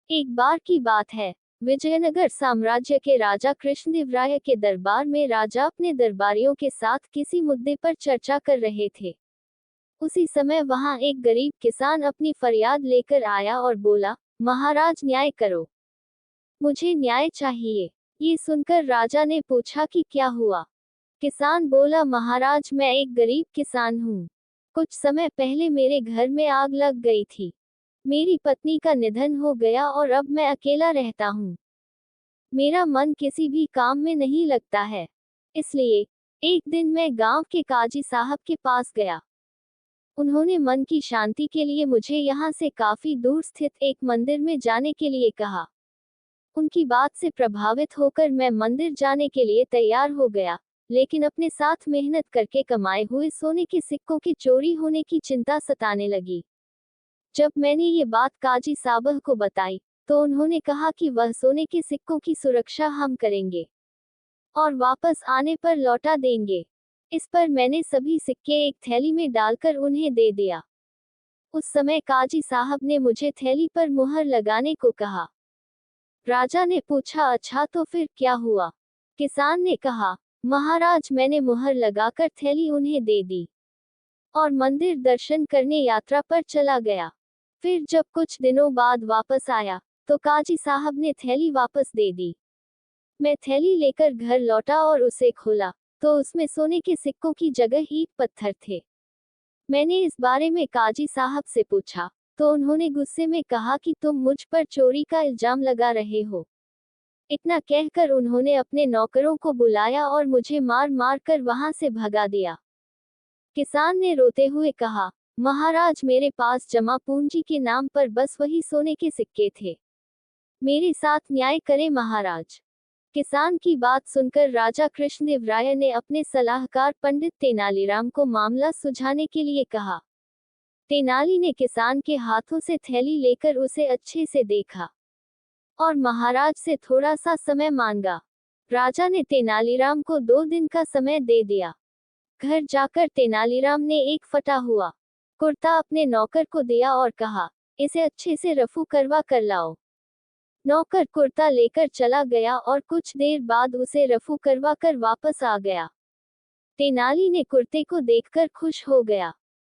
एक बार की बात है, विजयनगर साम्राज्य के राजा कृष्णदेवराय के दरबार में राजा अपने दरबारियों के साथ किसी मुद्दे पर चर्चा कर रहे थे। उसी समय वहां एक गरीब किसान अपनी फरियाद लेकर आया और बोला, महाराज न्याय करो, मुझे न्याय चाहिए। ये सुनकर राजा ने पूछा कि क्या हुआ। किसान बोला, महाराज मैं एक गरीब किसान हूँ। कुछ समय पहले मेरे घर में आग लग गई थी। मेरी पत्नी का निधन हो गया और अब मैं अकेला रहता हूँ। मेरा मन किसी भी काम में नहीं लगता है। इसलिए एक दिन मैं गांव के काजी साहब के पास गया। उन्होंने मन की शांति के लिए मुझे यहाँ से काफी दूर स्थित एक मंदिर में जाने के लिए कहा। उनकी बात से प्रभावित होकर मैं मंदिर जाने के लिए तैयार हो गया, लेकिन अपने साथ मेहनत करके कमाए हुए सोने के सिक्कों की चोरी होने की चिंता सताने लगी। जब मैंने ये बात काजी साहब को बताई, तो उन्होंने कहा कि वह सोने के सिक्कों की सुरक्षा हम करेंगे और वापस आने पर लौटा देंगे। इस पर मैंने सभी सिक्के एक थैली में डालकर उन्हें दे दिया। उस समय काजी साहब ने मुझे थैली पर मुहर लगाने को कहा। राजा ने पूछा, अच्छा तो फिर क्या हुआ? किसान ने कहा, महाराज मैंने मुहर लगाकर थैली उन्हें दे दी और मंदिर दर्शन करने यात्रा पर चला गया। फिर जब कुछ दिनों बाद वापस आया, तो काजी साहब ने थैली वापस दे दी। मैं थैली लेकर घर लौटा और उसे खोला, तो उसमें सोने के सिक्कों की जगह ईंट पत्थर थे। मैंने इस बारे में काजी साहब से पूछा, तो उन्होंने गुस्से में कहा कि तुम मुझ पर चोरी का इल्जाम लगा रहे हो। इतना कहकर उन्होंने अपने नौकरों को बुलाया और मुझे मार मार कर वहां से भगा दिया। किसान ने रोते हुए कहा, महाराज मेरे पास जमा पूंजी के नाम पर बस वही सोने के सिक्के थे। मेरे साथ न्याय करें महाराज। किसान की बात सुनकर राजा कृष्णदेवराय ने अपने सलाहकार पंडित तेनालीराम को मामला सुलझाने के लिए कहा। तेनाली ने किसान के हाथों से थैली लेकर उसे अच्छे से देखा और महाराज से थोड़ा सा समय मांगा। राजा ने तेनालीराम को 2 दिन का समय दे दिया। घर जाकर तेनालीराम ने एक फटा हुआ कुर्ता अपने नौकर को दिया और कहा, इसे अच्छे से रफू करवा कर लाओ। नौकर कुर्ता लेकर चला गया और कुछ देर बाद उसे रफू करवा कर वापस आ गया। तेनाली ने कुर्ते को देखकर खुश हो गया।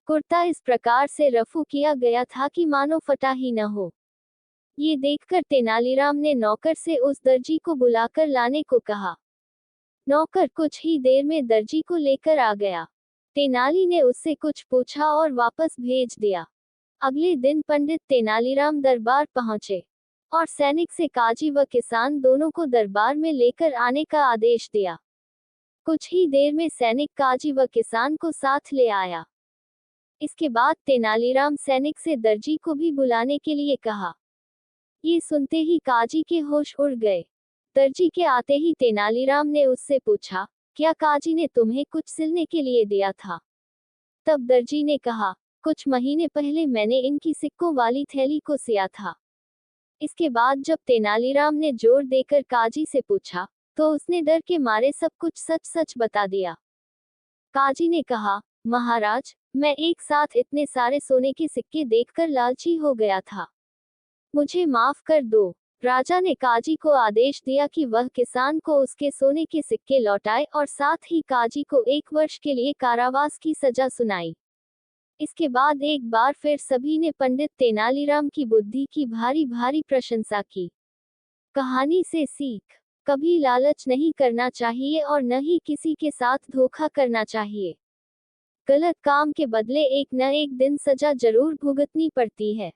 कुर्ता इस प्रकार से रफू किया गया था कि मानो फटा ही न हो। ये देखकर तेनालीराम ने नौकर से उस दर्जी को बुलाकर लाने को कहा। नौकर कुछ ही देर में दर्जी को लेकर आ गया। तेनाली ने उससे कुछ पूछा और वापस भेज दिया। अगले दिन पंडित तेनालीराम दरबार पहुंचे और सैनिक से काजी व किसान दोनों को दरबार में लेकर आने का आदेश दिया। कुछ ही देर में सैनिक काजी व किसान को साथ ले आया। इसके बाद तेनालीराम सैनिक से दर्जी को भी बुलाने के लिए कहा। ये सुनते ही काजी के होश उड़ गए। दर्जी के आते ही तेनालीराम ने उससे पूछा, क्या काजी ने तुम्हें कुछ सिलने के लिए दिया था? तब दर्जी ने कहा, कुछ महीने पहले मैंने इनकी सिक्कों वाली थैली को सिया था। इसके बाद जब तेनालीराम ने जोर देकर काजी से पूछा, तो उसने डर के मारे सब कुछ सच सच बता दिया। काजी ने कहा, महाराज मैं एक साथ इतने सारे सोने के सिक्के देखकर लालची हो गया था, मुझे माफ कर दो। राजा ने काजी को आदेश दिया कि वह किसान को उसके सोने के सिक्के लौटाए और साथ ही काजी को 1 वर्ष के लिए कारावास की सजा सुनाई। इसके बाद एक बार फिर सभी ने पंडित तेनालीराम की बुद्धि की भारी भारी प्रशंसा की। कहानी से सीख, कभी लालच नहीं करना चाहिए और न ही किसी के साथ धोखा करना चाहिए। गलत काम के बदले एक न एक दिन सजा जरूर भुगतनी पड़ती है।